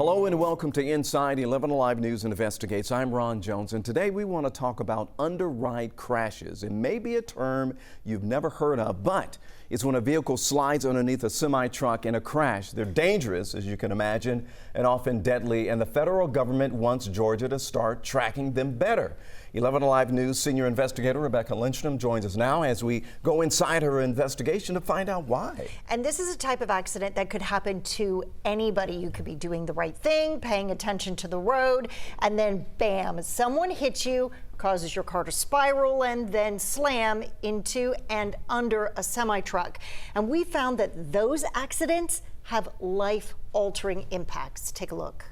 Hello and welcome to Inside 11Alive News Investigates. I'm Ron Jones, and today we want to talk about underride crashes. It may be a term you've never heard of, but it's when a vehicle slides underneath a semi-truck in a crash. They're dangerous, as you can imagine, and often deadly, and the federal government wants Georgia to start tracking them better. 11Alive News senior investigator Rebecca Lindstrom joins us now as we go inside her investigation to find out why. And this is a type of accident that could happen to anybody. You could be doing the right thing, paying attention to the road, and then bam, someone hits you, causes your car to spiral and then slam into and under a semi-truck. And we found that those accidents have life-altering impacts. Take a look.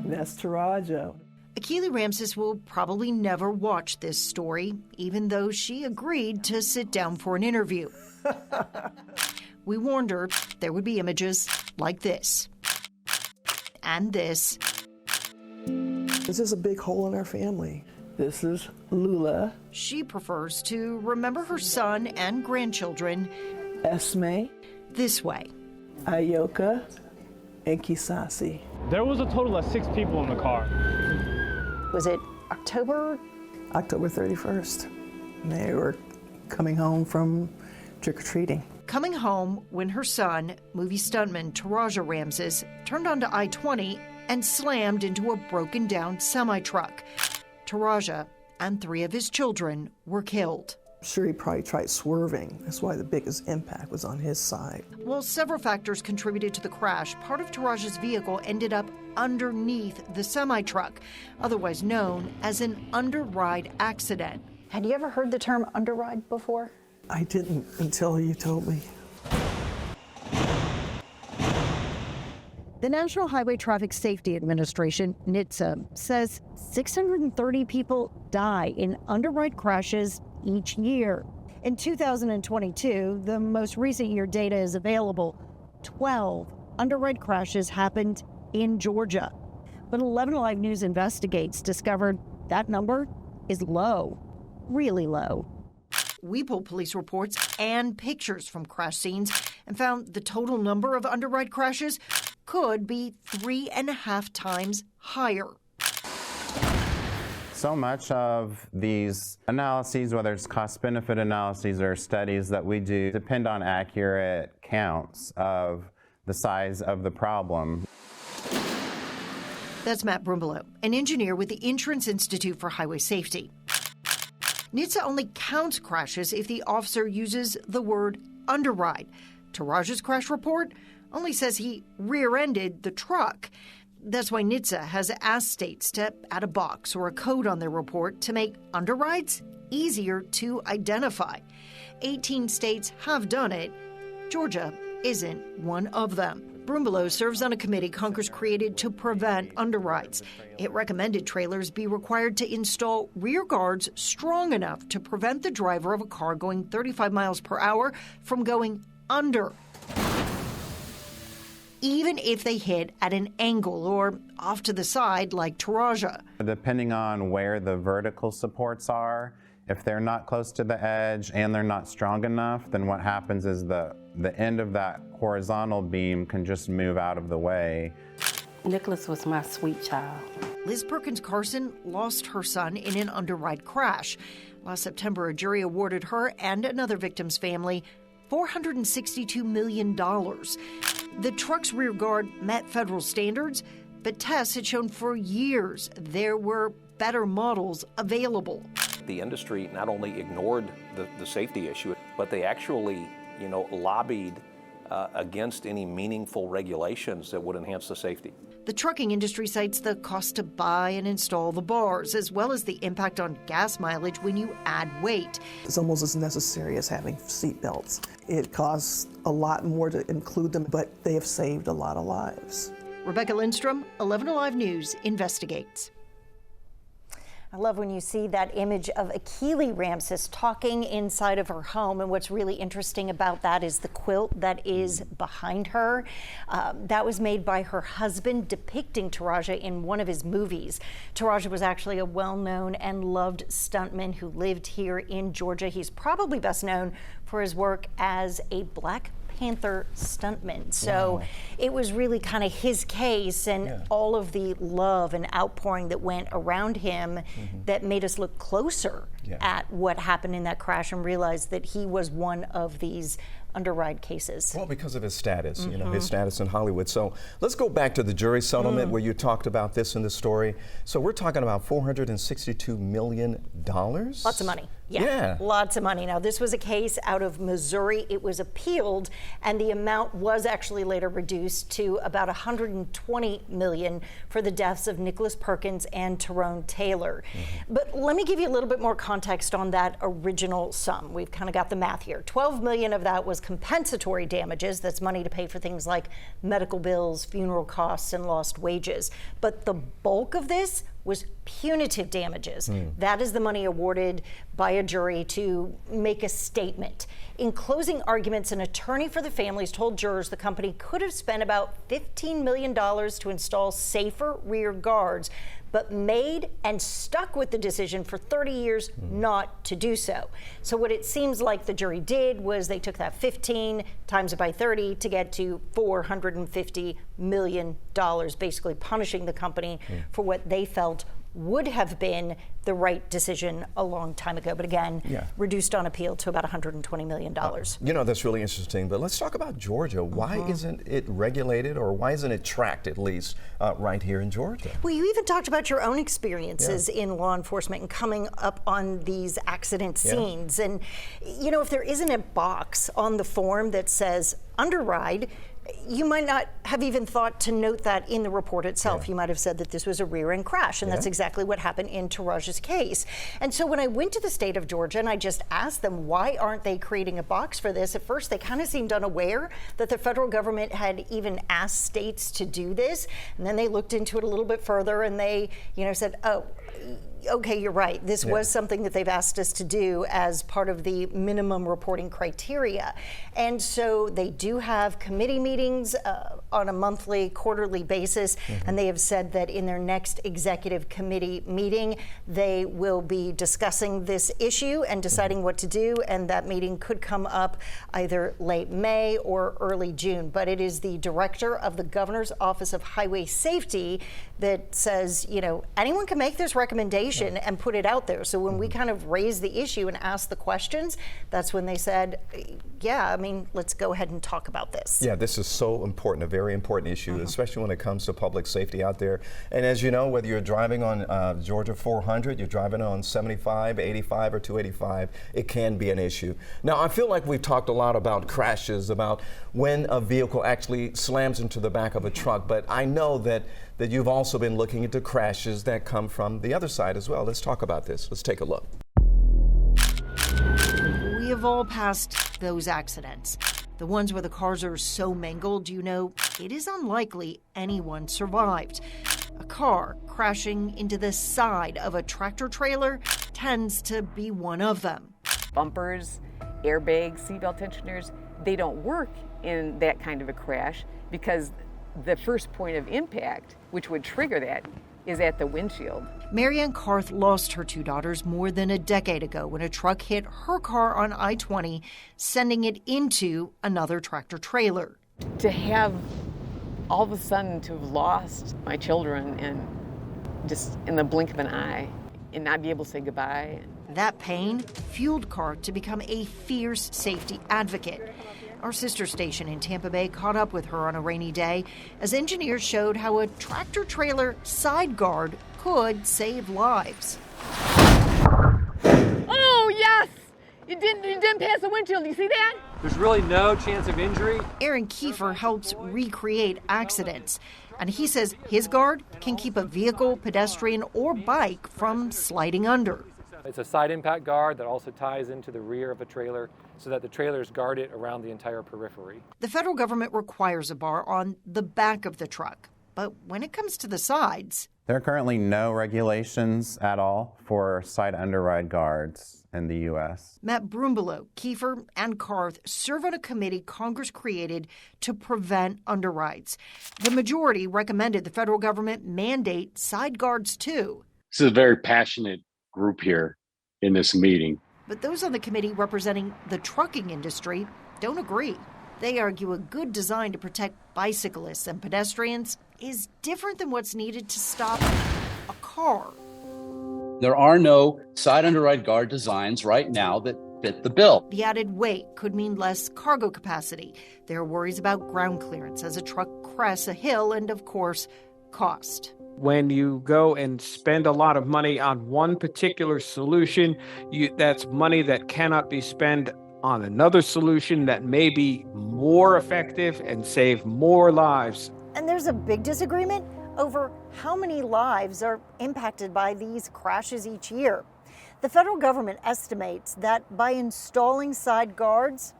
That's Taraja. Akili Ramses will probably never watch this story, even though she agreed to sit down for an interview. We warned her there would be images like this and this. This is a big hole in our family. This is Lula. She prefers to remember her son and grandchildren Esme. this way. Ayoka and Kisasi. There was a total of 6 people in the car. Was it October? October 31st. They were coming home from trick-or-treating. Coming home when her son, movie stuntman Taraja Ramses, turned onto I-20 and slammed into a broken-down semi-truck. Taraja and 3 of his children were killed. I'm sure he probably tried swerving. That's why the biggest impact was on his side. While several factors contributed to the crash, part of Taraja's vehicle ended up underneath the semi-truck, otherwise known as an underride accident. Had you ever heard the term underride before? I didn't until you told me. The National Highway Traffic Safety Administration, NHTSA, says 630 people die in underride crashes each year. In 2022, the most recent year data is available, 12 underride crashes happened in Georgia. But 11Alive News Investigates discovered that number is low, really low. We pulled police reports and pictures from crash scenes and found the total number of underride crashes could be 3.5 times higher. So much of these analyses, whether it's cost-benefit analyses or studies that we do, depend on accurate counts of the size of the problem. That's Matt Brumbelow, an engineer with the Insurance Institute for Highway Safety. NHTSA only counts crashes if the officer uses the word underride. Taraja's crash report only says he rear-ended the truck. That's why NHTSA has asked states to add a box or a code on their report to make underrides easier to identify. 18 states have done it. Georgia isn't one of them. Brumbelow serves on a committee Congress created to prevent underrides. It recommended trailers be required to install rear guards strong enough to prevent the driver of a car going 35 miles per hour from going under, even if they hit at an angle or off to the side like Taraja. Depending on where the vertical supports are, if they're not close to the edge and they're not strong enough, then what happens is the end of that horizontal beam can just move out of the way. Nicholas was my sweet child. Liz Perkins Carson lost her son in an underride crash. Last September, a jury awarded her and another victim's family $462 million. The truck's rear guard met federal standards, but tests had shown for years there were better models available. The industry not only ignored the safety issue, but they actually, lobbied against any meaningful regulations that would enhance the safety. The trucking industry cites the cost to buy and install the bars, as well as the impact on gas mileage when you add weight. It's almost as necessary as having seat belts. It costs a lot more to include them, but they have saved a lot of lives. Rebecca Lindstrom, 11Alive News investigates. I love when you see that image of Akili Ramses talking inside of her home, and what's really interesting about that is the quilt that is behind her. That was made by her husband, depicting Taraja in one of his movies. Taraja was actually a well-known and loved stuntman who lived here in Georgia. He's probably best known for his work as a Black Panther stuntman. So it was really kind of his case, and all of the love and outpouring that went around him that made us look closer at what happened in that crash and realize that he was one of these underride cases. Well, because of his status, you know, his status in Hollywood. So let's go back to the jury settlement where you talked about this in the story. So we're talking about $462 million. Lots of money. Yeah, lots of money. Now, this was a case out of Missouri. It was appealed, and the amount was actually later reduced to about $120 million for the deaths of Nicholas Perkins and Tyrone Taylor. But let me give you a little bit more context on that original sum. We've kind of got the math here. $12 million of that was compensatory damages. That's money to pay for things like medical bills, funeral costs, and lost wages. But the bulk of this was punitive damages. That is the money awarded by a jury to make a statement. In closing arguments, an attorney for the families told jurors the company could have spent about $15 million to install safer rear guards, but made and stuck with the decision for 30 years not to do so. So what it seems like the jury did was they took that 15 times it by 30 to get to $450 million, basically punishing the company for what they felt would have been the right decision a long time ago, but again, reduced on appeal to about $120 million. You know, that's really interesting, but let's talk about Georgia. Why isn't it regulated, or why isn't it tracked, at least, right here in Georgia? Well, you even talked about your own experiences in law enforcement and coming up on these accident scenes. And, you know, if there isn't a box on the form that says underride, you might not have even thought to note that in the report itself. You might have said that this was a rear-end crash, and that's exactly what happened in Taraja's case. And so when I went to the state of Georgia and I just asked them, why aren't they creating a box for this? At first, they kind of seemed unaware that the federal government had even asked states to do this. And then they looked into it a little bit further, and they, you know, said, oh, okay, you're right. This was something that they've asked us to do as part of the minimum reporting criteria. And so they do have committee meetings on a monthly, quarterly basis, and they have said that in their next executive committee meeting, they will be discussing this issue and deciding what to do, and that meeting could come up either late May or early June. But it is the director of the Governor's Office of Highway Safety that says, you know, anyone can make this recommendation and put it out there. So when we kind of raised the issue and asked the questions, that's when they said, yeah, I mean, let's go ahead and talk about this. Yeah, this is so important, a very important issue, especially when it comes to public safety out there. And as you know, whether you're driving on Georgia 400, you're driving on 75, 85, or 285, it can be an issue. Now, I feel like we've talked a lot about crashes, about when a vehicle actually slams into the back of a truck, but I know that you've also been looking into crashes that come from the other side as well. Let's talk about this. Let's take a look. We have all passed those accidents. The ones where the cars are so mangled, you know, it is unlikely anyone survived. A car crashing into the side of a tractor trailer tends to be one of them. Bumpers, airbags, seatbelt tensioners, they don't work in that kind of a crash because the first point of impact, which would trigger that, is at the windshield. Marianne Carth lost her two daughters more than a decade ago when a truck hit her car on I-20, sending it into another tractor trailer. To have all of a sudden to have lost my children and just in the blink of an eye and not be able to say goodbye. That pain fueled Carth to become a fierce safety advocate. Our sister station in Tampa Bay caught up with her on a rainy day as engineers showed how a tractor trailer side guard could save lives. Oh, yes! You didn't pass the windshield. You see that? There's really no chance of injury. Aaron Kiefer helps recreate accidents, and he says his guard can keep a vehicle, pedestrian, or bike from sliding under. It's a side impact guard that also ties into the rear of a trailer so that the trailers guard it around the entire periphery. The federal government requires a bar on the back of the truck, but when it comes to the sides, There are currently no regulations at all for side underride guards in the U.S. Matt Brumbelow, Kiefer, and Karth serve on a committee Congress created to prevent underrides. The majority recommended the federal government mandate side guards too. This is a very passionate group here in this meeting. But those on the committee representing the trucking industry don't agree. They argue a good design to protect bicyclists and pedestrians is different than what's needed to stop a car. There are no side underride guard designs right now that fit the bill. The added weight could mean less cargo capacity. There are worries about ground clearance as a truck crests a hill and, of course, cost. When you go and spend a lot of money on one particular solution, that's money that cannot be spent on another solution that may be more effective and save more lives. And there's a big disagreement over how many lives are impacted by these crashes each year. The federal government estimates that by installing side guards,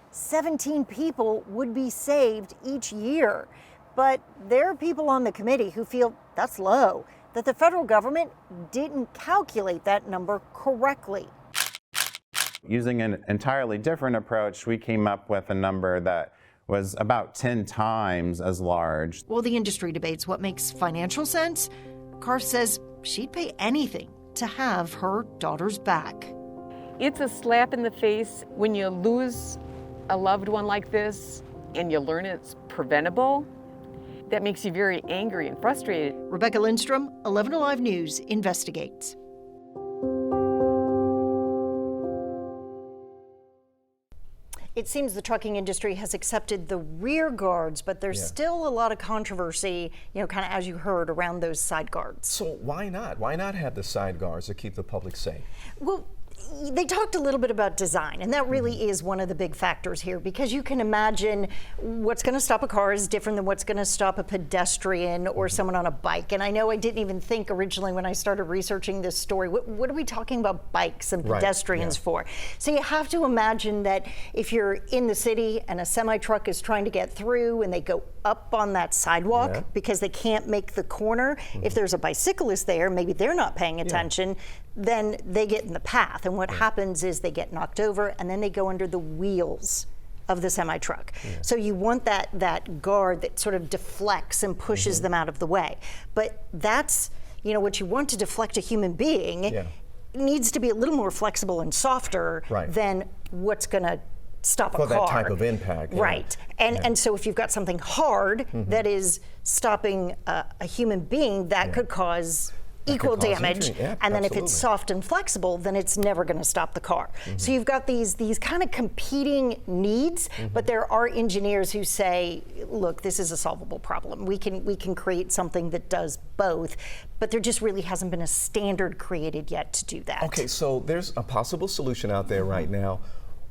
17 people would be saved each year. But there are people on the committee who feel that's low, that the federal government didn't calculate that number correctly. Using an entirely different approach, we came up with a number that was about 10 times as large. While the industry debates what makes financial sense, Karth says she'd pay anything to have her daughters back. It's a slap in the face when you lose a loved one like this and you learn it's preventable. That makes you very angry and frustrated. Rebecca Lindstrom, 11Alive News investigates. It seems the trucking industry has accepted the rear guards, but there's still a lot of controversy, kind of as you heard, around those side guards. So why not? Why not have the side guards to keep the public safe? Well, they talked a little bit about design, and that really is one of the big factors here, because you can imagine what's going to stop a car is different than what's going to stop a pedestrian or someone on a bike. And I know I didn't even think originally when I started researching this story, what are we talking about bikes and pedestrians for? So you have to imagine that if you're in the city and a semi-truck is trying to get through and they go up on that sidewalk because they can't make the corner, if there's a bicyclist there, maybe they're not paying attention, then they get in the path. And what happens is they get knocked over and then they go under the wheels of the semi-truck. So you want that guard that sort of deflects and pushes them out of the way. But that's, what you want to deflect a human being needs to be a little more flexible and softer than what's going to stop a car. For that type of impact. Right. And so if you've got something hard that is stopping a human being, that could cause equal damage, and then if it's soft and flexible, then it's never going to stop the car. So you've got these kind of competing needs, but there are engineers who say, look, this is a solvable problem. We can create something that does both, but there just really hasn't been a standard created yet to do that. Okay, so there's a possible solution out there right now.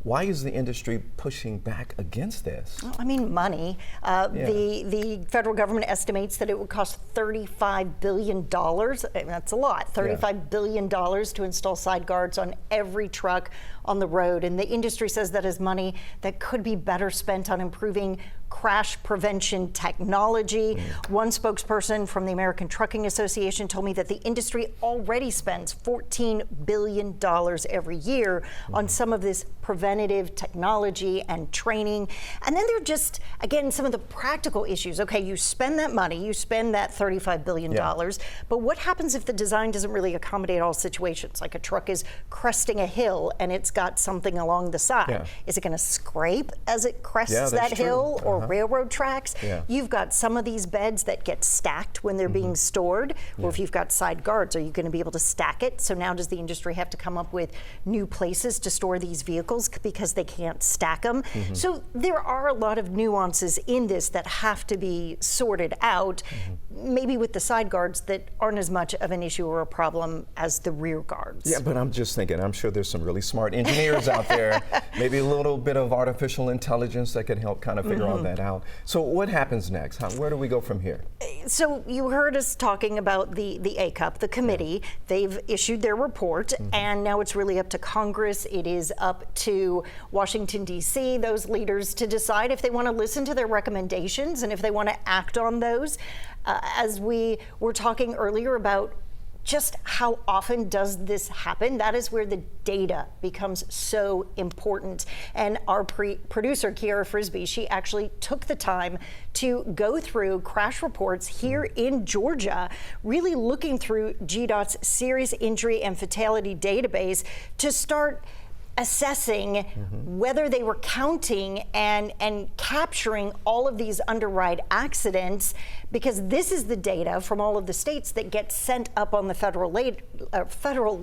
Why is the industry pushing back against this? Well, I mean, money. The federal government estimates that it would cost $35 billion. That's a lot. $35 billion to install side guards on every truck on the road. And the industry says that is money that could be better spent on improving crash prevention technology. One spokesperson from the American Trucking Association told me that the industry already spends $14 billion every year on some of this preventative technology and training. And then there are just, again, some of the practical issues. Okay, you spend that money, you spend that $35 billion, but what happens if the design doesn't really accommodate all situations? Like a truck is cresting a hill and it's got something along the side. Is it going to scrape as it crests that hill or railroad tracks? You've got some of these beds that get stacked when they're being stored, or if you've got side guards, are you going to be able to stack it? So now does the industry have to come up with new places to store these vehicles because they can't stack them? So there are a lot of nuances in this that have to be sorted out, maybe with the side guards that aren't as much of an issue or a problem as the rear guards. Yeah, but I'm just thinking, I'm sure there's some really smart engineers out there, maybe a little bit of artificial intelligence that could help kind of figure all that out. So what happens next? Where do we go from here? So you heard us talking about the ACUP, the committee. They've issued their report, and now it's really up to Congress. It is up to Washington, D.C., those leaders to decide if they want to listen to their recommendations and if they want to act on those. as we were talking earlier about just how often does this happen, that is where the data becomes so important. And our producer, Kiara Frisbee, she actually took the time to go through crash reports here in Georgia, really looking through GDOT's serious injury and fatality database to start assessing whether they were counting and capturing all of these underride accidents, because this is the data from all of the states that get sent up on the federal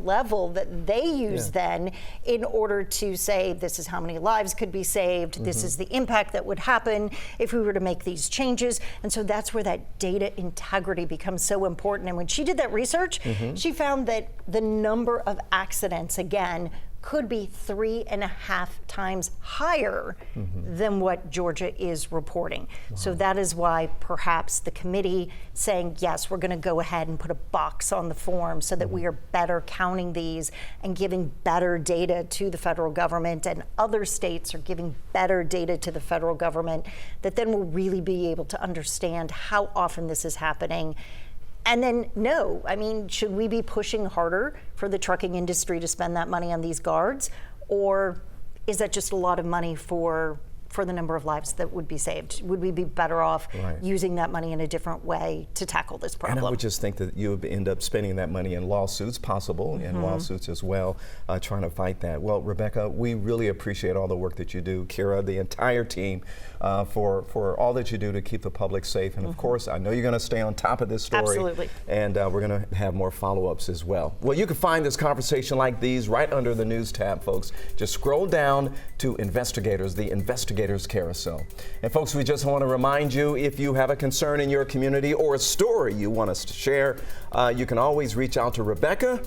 level that they use then in order to say this is how many lives could be saved, this is the impact that would happen if we were to make these changes. And so that's where that data integrity becomes so important. And when she did that research, she found that the number of accidents, again, could be 3.5 times higher than what Georgia is reporting. So that is why perhaps the committee saying, yes, we're going to go ahead and put a box on the form so that we are better counting these and giving better data to the federal government, and other states are giving better data to the federal government, that then we'll really be able to understand how often this is happening. And then, no, I mean, should we be pushing harder for the trucking industry to spend that money on these guards? Or is that just a lot of money for the number of lives that would be saved? Would we be better off using that money in a different way to tackle this problem? And I would just think that you would end up spending that money in lawsuits, possible, in lawsuits as well, trying to fight that. Well, Rebecca, we really appreciate all the work that you do. Kira, the entire team, for all that you do to keep the public safe. And of course, I know you're going to stay on top of this story. Absolutely. And we're going to have more follow-ups as well. Well, you can find this conversation like these right under the news tab, folks. Just scroll down to Investigators, the Investigators Carousel. And folks, we just want to remind you, if you have a concern in your community or a story you want us to share, you can always reach out to Rebecca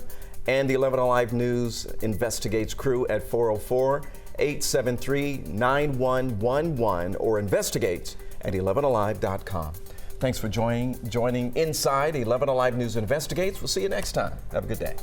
and the 11Alive News Investigates crew at 404-873-9111 or investigates@11alive.com. Thanks for joining Inside 11Alive News Investigates. We'll see you next time. Have a good day.